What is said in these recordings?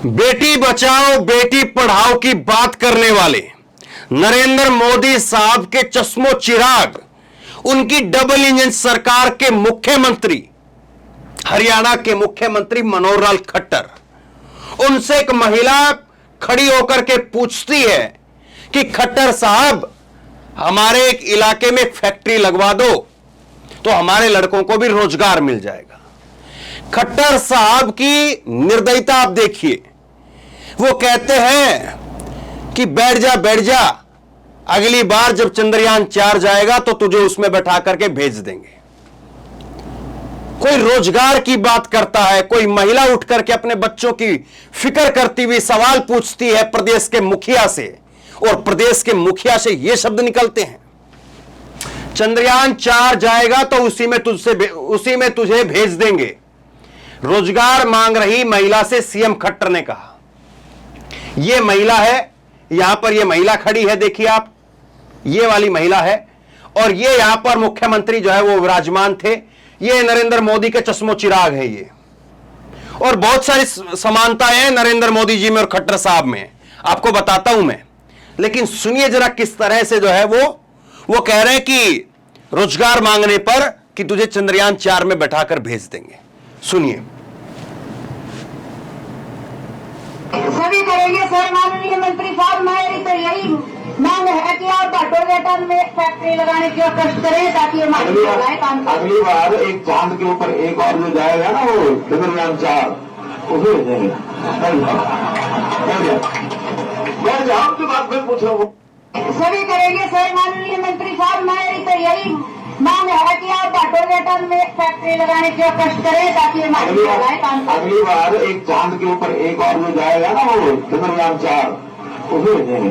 बेटी बचाओ बेटी पढ़ाओ की बात करने वाले नरेंद्र मोदी साहब के चश्मो चिराग, उनकी डबल इंजन सरकार के मुख्यमंत्री, हरियाणा के मुख्यमंत्री मनोहर लाल खट्टर, उनसे एक महिला खड़ी होकर के पूछती है कि खट्टर साहब हमारे एक इलाके में फैक्ट्री लगवा दो तो हमारे लड़कों को भी रोजगार मिल जाएगा। खट्टर साहब की निर्दयता आप देखिए, वो कहते हैं कि बैठ जा, अगली बार जब चंद्रयान 4 जाएगा तो तुझे उसमें बैठा करके भेज देंगे। कोई रोजगार की बात करता है, कोई महिला उठ करके अपने बच्चों की फिक्र करती हुई सवाल पूछती है प्रदेश के मुखिया से, और प्रदेश के मुखिया से ये शब्द निकलते हैं, चंद्रयान 4 जाएगा तो उसी में तुझे भेज देंगे। रोजगार मांग रही महिला से सीएम खट्टर ने कहा। यह महिला है, यहां पर यह महिला खड़ी है, देखिए आप, ये वाली महिला है, और ये यहां पर मुख्यमंत्री जो है वो विराजमान थे। ये नरेंद्र मोदी के चश्मो चिराग है ये, और बहुत सारी समानताएं हैं नरेंद्र मोदी जी में और खट्टर साहब में, आपको बताता हूं मैं। लेकिन सुनिए जरा किस तरह से जो है वो कह रहे हैं कि रोजगार मांगने पर कि तुझे चंद्रयान 4 में बैठाकर भेज देंगे। सुनिए। सभी करेंगे सर माननीय मंत्री साहब, मेरी तो यही मांग है कि आप बाटोलेटा में फैक्ट्री लगाने की कष्ट करें ताकि हमारी महिलाएं काम करें। अगली बार एक चांद के ऊपर एक और जो जाएगा ना वो चंद्रयान 4 उसे भेजेंगे। आपकी बात में पूछ रहा हूँ। सभी करेंगे सर माननीय मंत्री साहब, मेरी तो यही मांग है कि आप बाटोलेटा में फैक्ट्री लगाने की कष्ट करें ताकि हमारी महिलाएं काम करें। अगली बार एक चांद के ऊपर एक और जो जाएगा ना वो चंद्रयान 4 उसे भेजेंगे।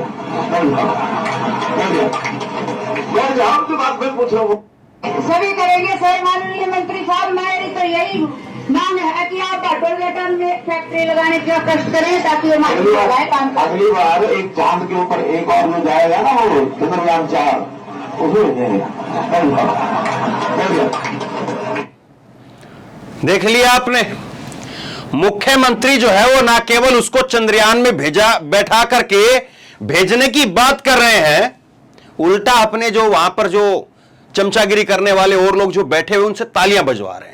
आपकी बात में पूछ रहा हूँ। सभी करेंगे सर माननीय मंत्री साहब, मेरी तो यही मांग है कि आप बाटोलेटा में फैक्ट्री लगाने की कष्ट करें ताकि हमारी महिलाएं काम करें। अगली बार एक चांद के ऊपर एक और जो जाएगा ना वो चंद्रयान 4 उसे भेजेंगे। देख लिया आपने, मुख्यमंत्री जो है वो ना केवल उसको चंद्रयान में बैठा करके भेजने की बात कर रहे हैं, उल्टा अपने जो वहां पर जो चमचागिरी करने वाले और लोग जो बैठे हुए उनसे तालियां बजवा रहे हैं।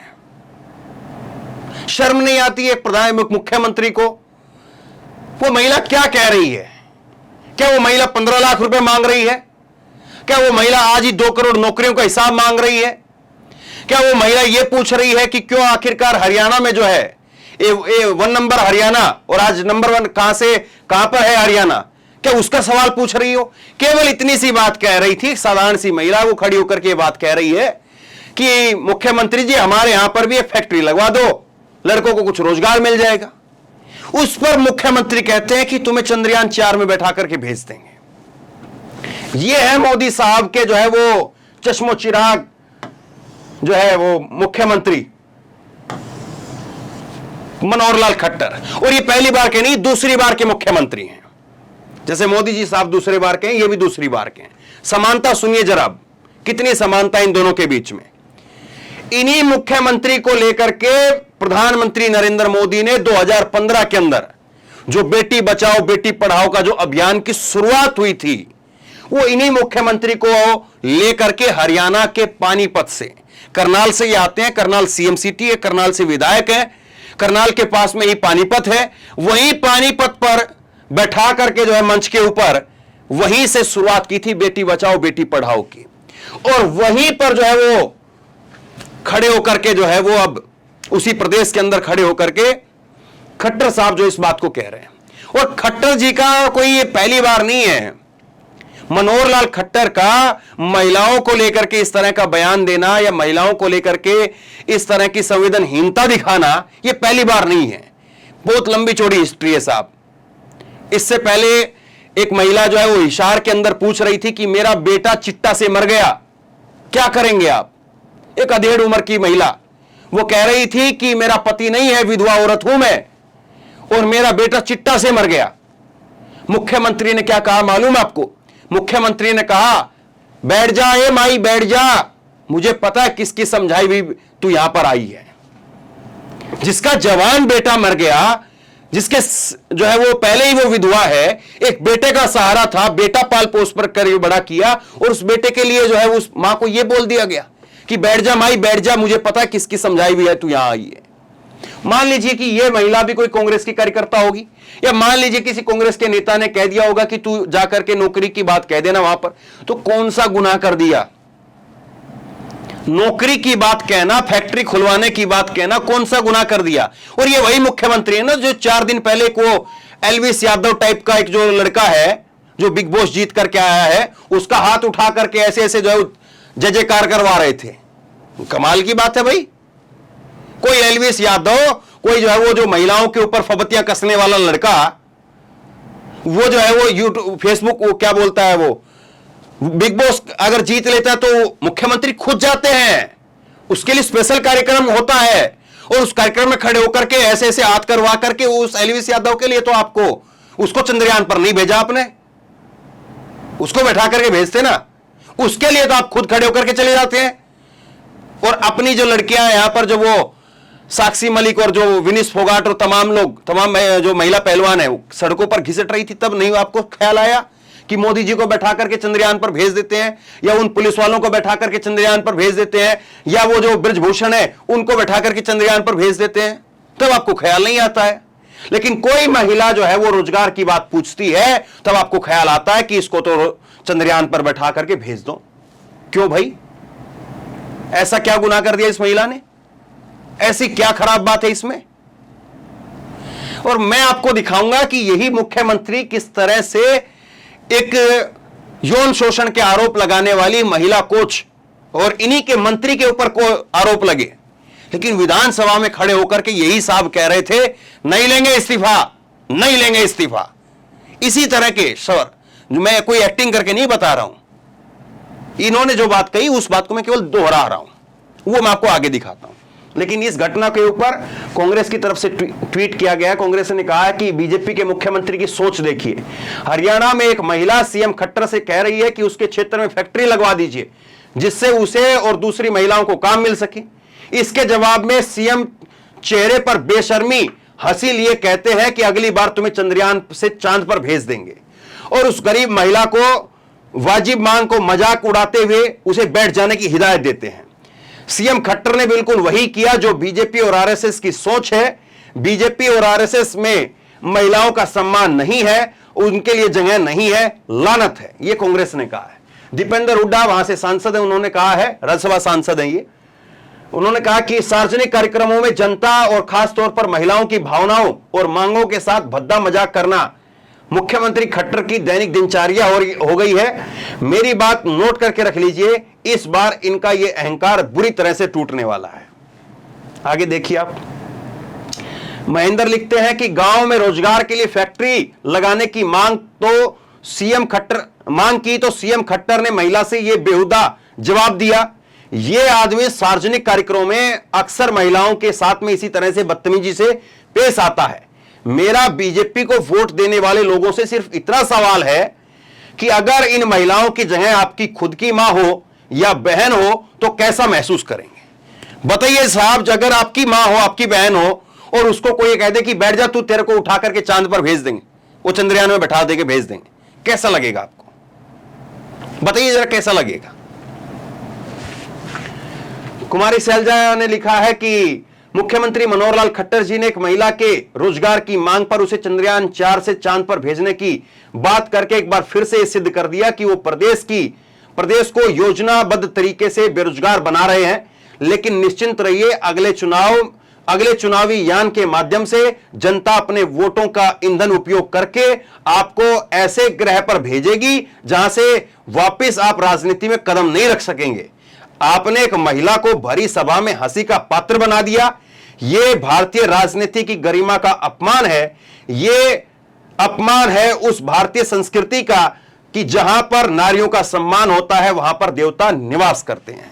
शर्म नहीं आती है प्रधान मुख्यमंत्री को? वो महिला क्या कह रही है? क्या वो महिला 15 लाख रुपए मांग रही है? क्या वो महिला आज ही 2 करोड़ नौकरियों का हिसाब मांग रही है? क्या वो महिला ये पूछ रही है कि क्यों आखिरकार हरियाणा में जो है ये 1 नंबर हरियाणा और आज नंबर 1 कहां पर है हरियाणा, क्या उसका सवाल पूछ रही हो? केवल इतनी सी बात कह रही थी, साधारण सी महिला वो खड़ी होकर के बात कह रही है कि मुख्यमंत्री जी हमारे यहां पर भी एक फैक्ट्री लगवा दो, लड़कों को कुछ रोजगार मिल जाएगा। उस पर मुख्यमंत्री कहते हैं कि तुम्हें चंद्रयान 4 में बैठा करके भेज देंगे। ये है मोदी साहब के जो है वो चश्मो चिराग जो है वो मुख्यमंत्री मनोहर लाल खट्टर, और ये पहली बार के नहीं दूसरी बार के मुख्यमंत्री हैं। जैसे मोदी जी साहब दूसरे बार के हैं, ये भी दूसरी बार के हैं। समानता सुनिए जरा, कितनी समानता इन दोनों के बीच में। इन्हीं मुख्यमंत्री को लेकर के प्रधानमंत्री नरेंद्र मोदी ने 2015 के अंदर जो बेटी बचाओ बेटी पढ़ाओ का जो अभियान की शुरुआत हुई थी, वो इन्हीं मुख्यमंत्री को लेकर के हरियाणा के पानीपत से, करनाल से ये आते हैं, करनाल सीएम सिटी है, करनाल से विधायक है, करनाल के पास में ही पानीपत है, वहीं पानीपत पर बैठा करके जो है मंच के ऊपर वहीं से शुरुआत की थी बेटी बचाओ बेटी पढ़ाओ की, और वहीं पर जो है वो खड़े होकर के जो है वो अब उसी प्रदेश के अंदर खड़े होकर के खट्टर साहब जो इस बात को कह रहे हैं। और खट्टर जी का कोई ये पहली बार नहीं है, मनोहर लाल खट्टर का महिलाओं को लेकर के इस तरह का बयान देना या महिलाओं को लेकर के इस तरह की संवेदनहीनता दिखाना ये पहली बार नहीं है, बहुत लंबी चौड़ी हिस्ट्री है साहब। इससे पहले एक महिला जो है वो हिसार के अंदर पूछ रही थी कि मेरा बेटा चिट्टा से मर गया, क्या करेंगे आप? एक अधेड़ उम्र की महिला वो कह रही थी कि मेरा पति नहीं है, विधवा औरत हूं मैं, और मेरा बेटा चिट्टा से मर गया। मुख्यमंत्री ने क्या कहा मालूम आपको? मुख्यमंत्री ने कहा बैठ जा ए माई बैठ जा, मुझे पता है किसकी समझाई भी तू यहां पर आई है। जिसका जवान बेटा मर गया, जो है वो पहले ही वो विधवा है, एक बेटे का सहारा था, बेटा पाल पोस पर कर बड़ा किया, और उस बेटे के लिए जो है उस मां को ये बोल दिया गया कि बैठ जा माई बैठ जा, मुझे पता है किसकी समझाई भी है तू यहां आई है। मान लीजिए कि यह महिला भी कोई कांग्रेस की कार्यकर्ता होगी, या मान लीजिए किसी कांग्रेस के नेता ने कह दिया होगा कि तू जाकर के नौकरी की बात कह देना वहां पर, तो कौन सा गुनाह कर दिया? नौकरी की बात कहना, फैक्ट्री खुलवाने की बात कहना, कौन सा गुनाह कर दिया? और ये वही मुख्यमंत्री है ना जो 4 दिन पहले को एलविस यादव टाइप का एक जो लड़का है जो बिग बॉस जीत करके आया है, उसका हाथ उठा करके ऐसे ऐसे जो है जय जयकार करवा रहे थे। कमाल की बात है भाई। कोई एलविस यादव, कोई जो है वो जो महिलाओं के ऊपर फबतियां कसने वाला लड़का, वो जो है वो यूट्यूब फेसबुक वो क्या बोलता है, वो बिग बॉस अगर जीत लेता है तो मुख्यमंत्री खुद जाते हैं, उसके लिए स्पेशल कार्यक्रम होता है, और उस कार्यक्रम में खड़े होकर के ऐसे ऐसे हाथ करवा करके उस एलविस यादव के लिए तो आपको उसको चंद्रयान पर नहीं भेजा आपने, उसको बैठा करके भेजते ना, उसके लिए तो आप खुद खड़े होकर के चले जाते हैं। और अपनी जो लड़कियां यहां पर जो वो साक्षी मलिक और जो विनीश फोगाट और तमाम लोग, तमाम जो महिला पहलवान है सड़कों पर घिसट रही थी, तब नहीं आपको ख्याल आया कि मोदी जी को बैठा करके चंद्रयान पर भेज देते हैं, या उन पुलिस वालों को बैठा करके चंद्रयान पर भेज देते हैं, या वो जो ब्रजभूषण है उनको बैठा करके चंद्रयान पर भेज देते हैं, तब आपको ख्याल नहीं आता है। लेकिन कोई महिला जो है वो रोजगार की बात पूछती है, तब आपको ख्याल आता है कि इसको तो चंद्रयान पर बैठा करके भेज दो। क्यों भाई? ऐसा क्या गुनाह कर दिया इस महिला ने? ऐसी क्या खराब बात है इसमें? और मैं आपको दिखाऊंगा कि यही मुख्यमंत्री किस तरह से एक यौन शोषण के आरोप लगाने वाली महिला कोच और इन्हीं के मंत्री के ऊपर को आरोप लगे, लेकिन विधानसभा में खड़े होकर के यही साहब कह रहे थे नहीं लेंगे इस्तीफा, नहीं लेंगे इस्तीफा। इसी तरह के सवाल, मैं कोई एक्टिंग करके नहीं बता रहा हूं, इन्होंने जो बात कही उस बात को मैं केवल दोहरा रहा हूं, वो मैं आपको आगे दिखाता हूं। लेकिन इस घटना के ऊपर कांग्रेस की तरफ से ट्वीट किया गया। कांग्रेस ने कहा है कि बीजेपी के मुख्यमंत्री की सोच देखिए, हरियाणा में एक महिला सीएम खट्टर से कह रही है कि उसके क्षेत्र में फैक्ट्री लगवा दीजिए जिससे उसे और दूसरी महिलाओं को काम मिल सके। इसके जवाब में सीएम चेहरे पर बेशर्मी हंसी लिए कहते हैं कि अगली बार तुम्हें चंद्रयान से चांद पर भेज देंगे, और उस गरीब महिला को वाजिब मांग को मजाक उड़ाते हुए उसे बैठ जाने की हिदायत देते हैं। सीएम खट्टर ने बिल्कुल वही किया जो बीजेपी और आरएसएस की सोच है। बीजेपी और आरएसएस में महिलाओं का सम्मान नहीं है, उनके लिए जगह नहीं है, लानत है, यह कांग्रेस ने कहा है। दीपेंद्र हुड्डा वहां से सांसद है, उन्होंने कहा है, राज्यसभा सांसद है ये, उन्होंने कहा कि सार्वजनिक कार्यक्रमों में जनता और खास तौर पर महिलाओं की भावनाओं और मांगों के साथ भद्दा मजाक करना मुख्यमंत्री खट्टर की दैनिक दिनचर्या हो गई है। मेरी बात नोट करके रख लीजिए, इस बार इनका यह अहंकार बुरी तरह से टूटने वाला है। आगे देखिए आप, महेंद्र लिखते हैं कि गांव में रोजगार के लिए फैक्ट्री लगाने की मांग की तो सीएम खट्टर ने महिला से यह बेहुदा जवाब दिया। यह आदमी सार्वजनिक कार्यक्रमों में अक्सर महिलाओं के साथ में इसी तरह से बदतमीजी से पेश आता है। मेरा बीजेपी को वोट देने वाले लोगों से सिर्फ इतना सवाल है कि अगर इन महिलाओं की जगह आपकी खुद की मां हो या बहन हो तो कैसा महसूस करेंगे? बताइए साहब, अगर आपकी मां हो, आपकी बहन हो, और उसको कोई कह दे कि बैठ जा तू, तेरे को उठा करके चांद पर भेज देंगे, वो चंद्रयान में बैठा देके भेज देंगे, कैसा लगेगा आपको? बताइए जरा कैसा लगेगा? कुमारी शैलजा ने लिखा है कि मुख्यमंत्री मनोहर लाल खट्टर जी ने एक महिला के रोजगार की मांग पर उसे चंद्रयान 4 से चांद पर भेजने की बात करके एक बार फिर से सिद्ध कर दिया कि वो प्रदेश को योजनाबद्ध तरीके से बेरोजगार बना रहे हैं। लेकिन निश्चिंत रहिए, अगले चुनावी यान के माध्यम से जनता अपने वोटों का ईंधन उपयोग करके आपको ऐसे ग्रह पर भेजेगी जहां से वापस आप राजनीति में कदम नहीं रख सकेंगे। आपने एक महिला को भरी सभा में हंसी का पात्र बना दिया। यह भारतीय राजनीति की गरिमा का अपमान है। यह अपमान है उस भारतीय संस्कृति का कि जहां पर नारियों का सम्मान होता है वहां पर देवता निवास करते हैं।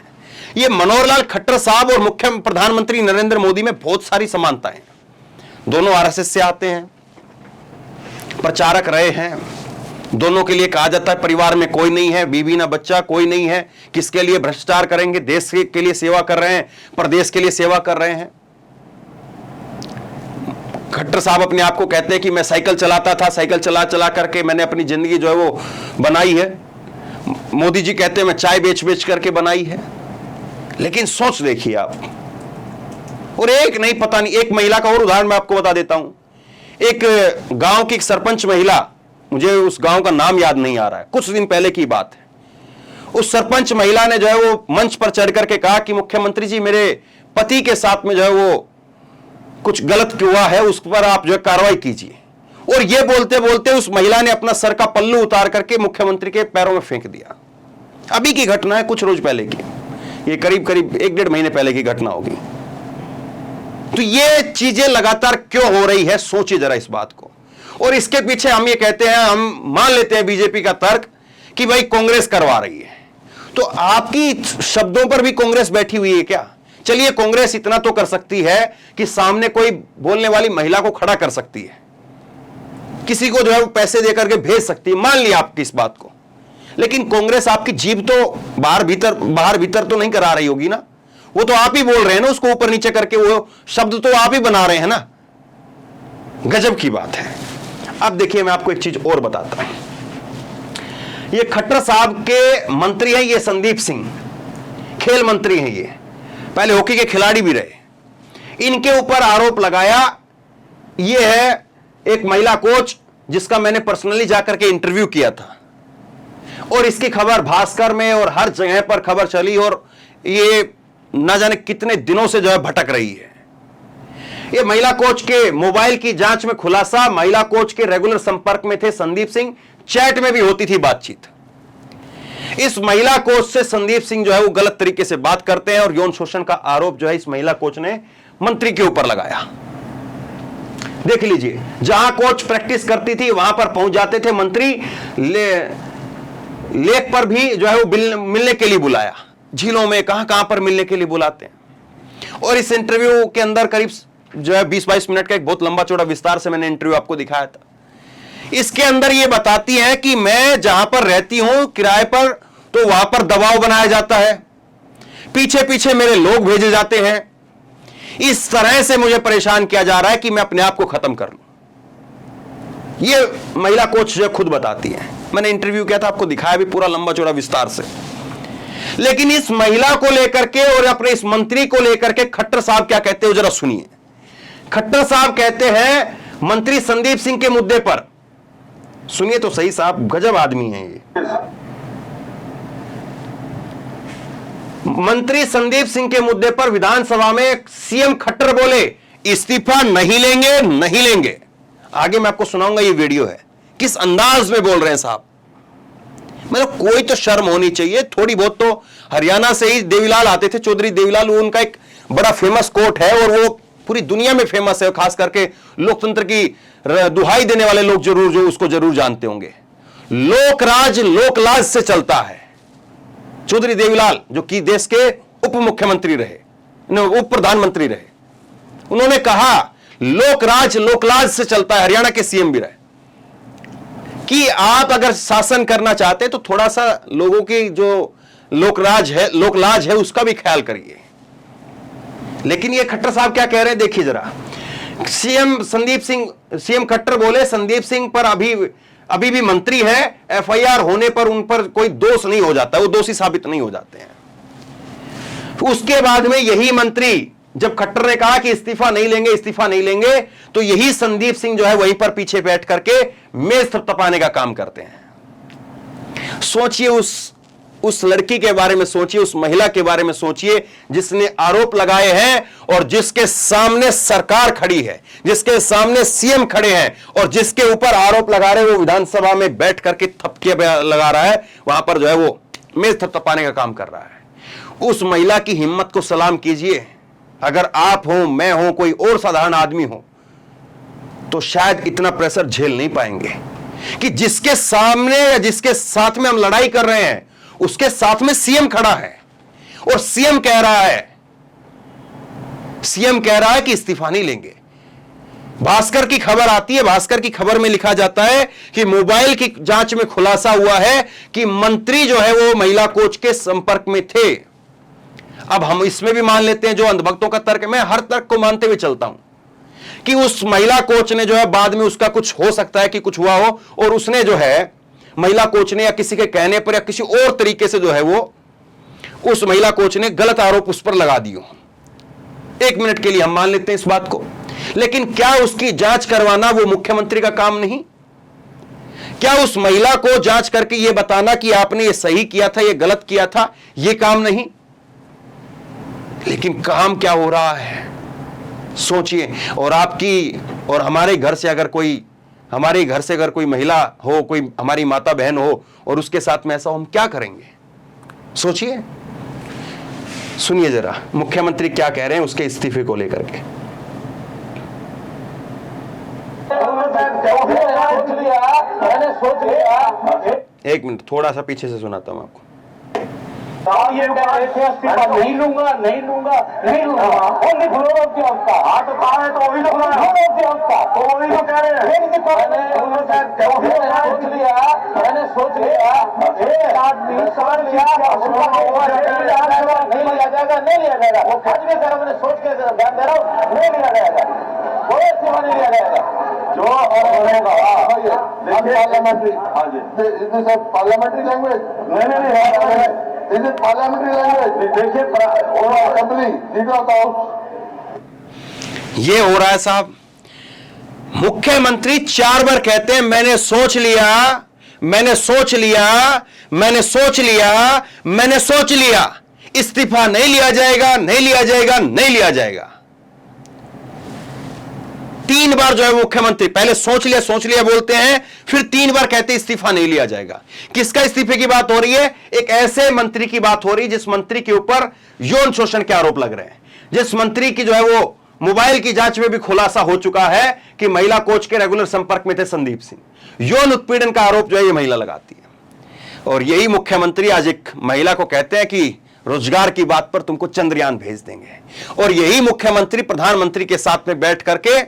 यह मनोहर लाल खट्टर साहब और मुख्य प्रधानमंत्री नरेंद्र मोदी में बहुत सारी समानताएं हैं। दोनों आरएसएस से आते हैं, प्रचारक रहे हैं, दोनों के लिए कहा जाता है परिवार में कोई नहीं है, बीवी ना बच्चा कोई नहीं है, किसके लिए भ्रष्टाचार करेंगे, देश के लिए सेवा कर रहे हैं, प्रदेश के लिए सेवा कर रहे हैं। खट्टर साहब अपने आप को कहते हैं कि मैं साइकिल चलाता था, साइकिल चला चला करके मैंने अपनी जिंदगी जो है वो बनाई है। मोदी जी कहते हैं मैं चाय बेच बेच करके बनाई है। लेकिन सोच देखिए आप, और एक नहीं, पता नहीं, एक महिला का और उदाहरण मैं आपको बता देता हूं। एक गांव की एक सरपंच महिला, मुझे उस गांव का नाम याद नहीं आ रहा है, कुछ दिन पहले की बात है। उस सरपंच महिला ने जो है वो मंच पर चढ़ करके कहा कि मुख्यमंत्री जी, मेरे पति के साथ में जो है वो कुछ गलत हुआ है, उस पर आप जो है कार्रवाई कीजिए। और ये बोलते बोलते उस महिला ने अपना सर का पल्लू उतार करके मुख्यमंत्री के पैरों में फेंक दिया। अभी की घटना है, कुछ रोज पहले की, ये करीब करीब 1-1.5 महीने पहले की घटना होगी। तो ये चीजें लगातार क्यों हो रही है, सोचिए जरा इस बात को। और इसके पीछे हम ये कहते हैं, हम मान लेते हैं बीजेपी का तर्क कि भाई कांग्रेस करवा रही है। तो आपकी शब्दों पर भी कांग्रेस बैठी हुई है क्या? चलिए, कांग्रेस इतना तो कर सकती है कि सामने कोई बोलने वाली महिला को खड़ा कर सकती है, किसी को जो है वो पैसे देकर के भेज सकती है, मान लिया आपकी इस बात को। लेकिन कांग्रेस आपकी जीभ तो बाहर भीतर तो नहीं करा रही होगी ना, वो तो आप ही बोल रहे हैं ना, उसको ऊपर नीचे करके वो शब्द तो आप ही बना रहे हैं ना। गजब की बात है। अब देखिए, मैं आपको एक चीज और बताता हूं। ये खट्टर साहब के मंत्री हैं, ये संदीप सिंह, खेल मंत्री हैं, ये पहले हॉकी के खिलाड़ी भी रहे। इनके ऊपर आरोप लगाया, ये है एक महिला कोच जिसका मैंने पर्सनली जाकर के इंटरव्यू किया था, और इसकी खबर भास्कर में और हर जगह पर खबर चली, और ये ना जाने कितने दिनों से जो है भटक रही है। ये महिला कोच के मोबाइल की जांच में खुलासा, महिला कोच के रेगुलर संपर्क में थे संदीप सिंह, चैट में भी होती थी बातचीत। इस महिला कोच से संदीप सिंह जो है वो गलत तरीके से बात करते हैं, और यौन शोषण का आरोप जो है इस महिला कोच ने मंत्री के ऊपर लगाया। देख लीजिए, जहां कोच प्रैक्टिस करती थी वहां पर पहुंच जाते थे मंत्री, लेक पर भी जो है वो मिलने के लिए बुलाया, झीलों में कहां पर मिलने के लिए बुलाते हैं। और इस इंटरव्यू के अंदर करीब जो है 20-22 मिनट का एक बहुत लंबा चौड़ा विस्तार से मैंने इंटरव्यू आपको दिखाया था। इसके अंदर ये बताती है कि मैं जहां पर रहती हूं किराए पर, तो वहां पर दबाव बनाया जाता है, पीछे पीछे मेरे लोग भेजे जाते हैं, इस तरह से मुझे परेशान किया जा रहा है कि मैं अपने आप को खत्म कर लूं। ये महिला कोच जो खुद बताती है। मैंने इंटरव्यू किया था, आपको दिखाया भी पूरा लंबा चौड़ा विस्तार से। लेकिन इस महिला को लेकर के और अपने इस मंत्री को लेकर के खट्टर साहब क्या कहते हो, जरा सुनिए। खट्टर साहब कहते हैं मंत्री संदीप सिंह के मुद्दे पर, सुनिए तो सही साहब, गजब आदमी है ये। मंत्री संदीप सिंह के मुद्दे पर विधानसभा में सीएम खट्टर बोले इस्तीफा नहीं लेंगे, नहीं लेंगे। आगे मैं आपको सुनाऊंगा, ये वीडियो है, किस अंदाज में बोल रहे हैं साहब। मतलब कोई तो शर्म होनी चाहिए थोड़ी बहुत। तो हरियाणा से ही देवीलाल आते थे, चौधरी देवीलाल, वो उनका एक बड़ा फेमस कोट है, और वो पूरी दुनिया में फेमस है, खास करके लोकतंत्र की दुहाई देने वाले लोग जरूर जो उसको जरूर जानते होंगे। लोकराज लोकलाज से चलता है। चौधरी देवीलाल जो कि देश के उप मुख्यमंत्री रहे, उप प्रधानमंत्री रहे, उन्होंने कहा लोकराज लोकलाज से चलता है, हरियाणा के सीएम भी रहे, कि आप अगर शासन करना चाहते हैं तो थोड़ा सा लोगों की जो लोकराज है, लोकलाज है, उसका भी ख्याल करिए। लेकिन ये खट्टर साहब क्या कह रहे हैं, देखिए जरा। सीएम खट्टर बोले संदीप सिंह पर अभी भी मंत्री है, एफआईआर होने पर उन पर कोई दोष नहीं हो जाता, वो दोषी साबित नहीं हो जाते हैं। उसके बाद में यही मंत्री, जब खट्टर ने कहा कि इस्तीफा नहीं लेंगे, इस्तीफा नहीं लेंगे, तो यही संदीप सिंह जो है वहीं पर पीछे बैठ करके मेज थपथपाने का काम करते हैं। सोचिए उस लड़की के बारे में, सोचिए उस महिला के बारे में, सोचिए जिसने आरोप लगाए हैं और जिसके सामने सरकार खड़ी है, जिसके सामने सीएम खड़े हैं, और जिसके ऊपर आरोप लगा रहे हैं, वो विधानसभा में बैठ करके थपके लगा रहा है, वहां पर जो है वो मेज थपथपाने का काम कर रहा है। उस महिला की हिम्मत को सलाम कीजिए। अगर आप हो, मैं हूं, कोई और साधारण आदमी हो, तो शायद इतना प्रेशर झेल नहीं पाएंगे कि जिसके सामने या जिसके साथ में हम लड़ाई कर रहे हैं उसके साथ में सीएम खड़ा है, और सीएम कह रहा है कि इस्तीफा नहीं लेंगे। भास्कर की खबर आती है, भास्कर की खबर में लिखा जाता है कि मोबाइल की जांच में खुलासा हुआ है कि मंत्री जो है वो महिला कोच के संपर्क में थे। अब हम इसमें भी मान लेते हैं, जो अंधभक्तों का तर्क है, मैं हर तर्क को मानते हुए चलता हूं कि उस महिला कोच ने जो है बाद में उसका कुछ हो सकता है कि कुछ हुआ हो और उसने जो है महिला कोच ने या किसी के कहने पर या किसी और तरीके से जो है वो उस महिला कोच ने गलत आरोप उस पर लगा दियो। 1 मिनट के लिए हम मान लेते हैं इस बात को, लेकिन क्या उसकी जांच करवाना वो मुख्यमंत्री का काम नहीं? क्या उस महिला को जांच करके यह बताना कि आपने ये सही किया था, ये गलत किया था, ये काम नहीं? लेकिन काम क्या हो रहा है सोचिए। और आपकी और हमारे घर से अगर कोई महिला हो, कोई हमारी माता बहन हो और उसके साथ में ऐसा हो, हम क्या करेंगे सोचिए। सुनिए जरा मुख्यमंत्री क्या कह रहे हैं उसके इस्तीफे को लेकर के। मैंने सोच लिया। 1 मिनट थोड़ा सा पीछे से सुनाता हूं आपको। ये नहीं लूंगा ओनली फ्लोर ऑफ द अवस्था। हाँ तो कहा है तो वही लोग तो वही लोग कह रहे हैं। मैंने सोच लिया एक आदमी समझ लिया नहीं लिया जाएगा वो खर्च भी करा। मैंने सोच के ध्यान दे रहा हूँ, नहीं लिया जाएगा, कोई इस्तीफा नहीं लिया जाएगा। जो होगा पार्लियामेंट्री। हाँ जी पार्लियामेंट्री लैंग्वेज नहीं Is it parliamentary language? देखिए assembly, leader of the house. ये हो रहा है साहब। मुख्यमंत्री 4 बार कहते हैं मैंने सोच लिया, मैंने सोच लिया, मैंने सोच लिया, मैंने सोच लिया, इस्तीफा नहीं लिया जाएगा, नहीं लिया जाएगा, नहीं लिया जाएगा। 3 बार जो है मुख्यमंत्री पहले सोच लिया बोलते हैं, फिर 3 बार कहते हैं इस्तीफा नहीं लिया जाएगा। किसका इस्तीफे की बात हो रही है? एक ऐसे मंत्री की बात हो रही है जिस मंत्री के ऊपर यौन शोषण के आरोप लग रहे हैं, जिस मंत्री की जो है वो मोबाइल की जांच में भी खुलासा हो चुका है कि महिला कोच के रेगुलर संपर्क में थे संदीप सिंह। यौन उत्पीड़न का आरोप जो है ये महिला लगाती है। और यही मुख्यमंत्री आज एक महिला को कहते हैं कि रोजगार की बात पर तुमको चंद्रयान भेज देंगे। और यही मुख्यमंत्री प्रधानमंत्री के साथ में बैठ करके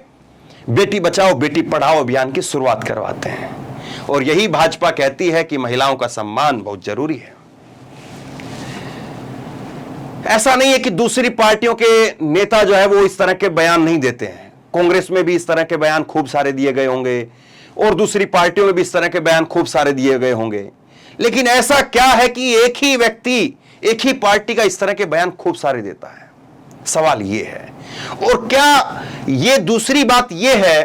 बेटी बचाओ बेटी पढ़ाओ अभियान की शुरुआत करवाते हैं। और यही भाजपा कहती है कि महिलाओं का सम्मान बहुत जरूरी है। ऐसा नहीं है कि दूसरी पार्टियों के नेता जो है वो इस तरह के बयान नहीं देते हैं। कांग्रेस में भी इस तरह के बयान खूब सारे दिए गए होंगे और दूसरी पार्टियों में भी इस तरह के बयान खूब सारे दिए गए होंगे। लेकिन ऐसा क्या है कि एक ही व्यक्ति एक ही पार्टी का इस तरह के बयान खूब सारे देता है? सवाल यह है। और क्या यह दूसरी बात यह है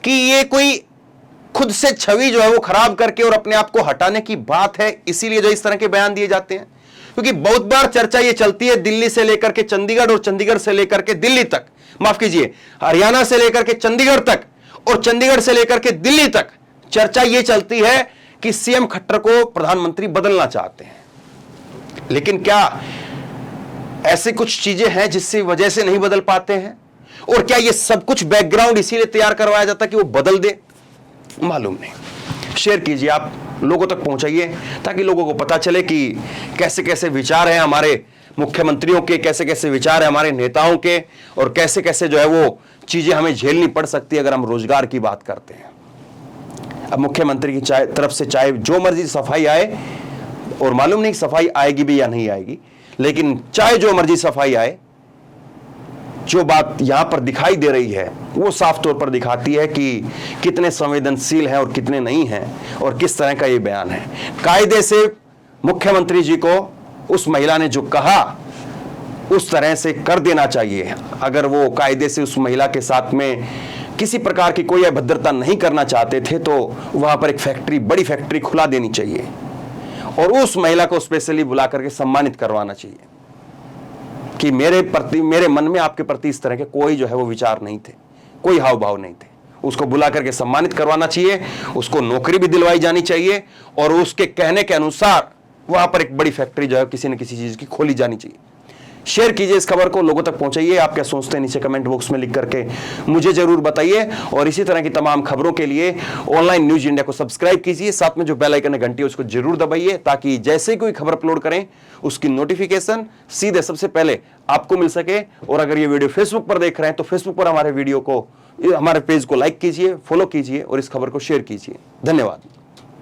कि यह कोई खुद से छवि जो है वो खराब करके और अपने आप को हटाने की बात है, इसीलिए जो इस तरह के बयान दिए जाते हैं? क्योंकि बहुत बार चर्चा यह चलती है दिल्ली से लेकर के चंडीगढ़ और चंडीगढ़ से लेकर के दिल्ली तक, माफ कीजिए हरियाणा से लेकर के चंडीगढ़ तक और चंडीगढ़ से लेकर के दिल्ली तक चर्चा यह चलती है कि सीएम खट्टर को प्रधानमंत्री बदलना चाहते हैं। लेकिन क्या ऐसी कुछ चीजें हैं जिसकी वजह से नहीं बदल पाते हैं? और क्या ये सब कुछ बैकग्राउंड इसीलिए तैयार करवाया जाता कि वो बदल दे? मालूम नहीं। शेयर कीजिए, आप लोगों तक पहुंचाइए ताकि लोगों को पता चले कि कैसे कैसे विचार हैं हमारे मुख्यमंत्रियों के, कैसे कैसे विचार हैं हमारे नेताओं के और कैसे कैसे जो है वो चीजें हमें झेलनी पड़ सकती है अगर हम रोजगार की बात करते हैं। अब मुख्यमंत्री की तरफ से चाहे जो मर्जी सफाई आए, और मालूम नहीं सफाई आएगी भी या नहीं आएगी, लेकिन चाहे जो मर्जी सफाई आए, जो बात यहां पर दिखाई दे रही है वो साफ तौर पर दिखाती है कि कितने संवेदनशील हैं और कितने नहीं हैं और किस तरह का ये बयान है। कायदे से मुख्यमंत्री जी को उस महिला ने जो कहा उस तरह से कर देना चाहिए। अगर वो कायदे से उस महिला के साथ में किसी प्रकार की कोई अभद्रता नहीं करना चाहते थे तो वहां पर एक फैक्ट्री, बड़ी फैक्ट्री खुला देनी चाहिए और उस महिला को स्पेशली बुला करके सम्मानित करवाना चाहिए कि मेरे मन में आपके प्रति इस तरह के कोई जो है वो विचार नहीं थे, कोई हाव भाव नहीं थे। उसको बुला करके सम्मानित करवाना चाहिए, उसको नौकरी भी दिलवाई जानी चाहिए और उसके कहने के अनुसार वहां पर एक बड़ी फैक्ट्री जो है किसी न किसी चीज की खोली जानी चाहिए। शेयर कीजिए इस खबर को, लोगों तक पहुंचाइए। आप क्या सोचते हैं नीचे कमेंट बॉक्स में लिख करके मुझे जरूर बताइए। और इसी तरह की तमाम खबरों के लिए ऑनलाइन न्यूज इंडिया को सब्सक्राइब कीजिए, साथ में जो बेल आइकन है घंटी उसको जरूर दबाइए ताकि जैसे कोई खबर अपलोड करें उसकी नोटिफिकेशन सीधे सबसे पहले आपको मिल सके। और अगर ये वीडियो फेसबुक पर देख रहे हैं तो फेसबुक पर हमारे पेज को लाइक कीजिए, फॉलो कीजिए और इस खबर को शेयर कीजिए। धन्यवाद।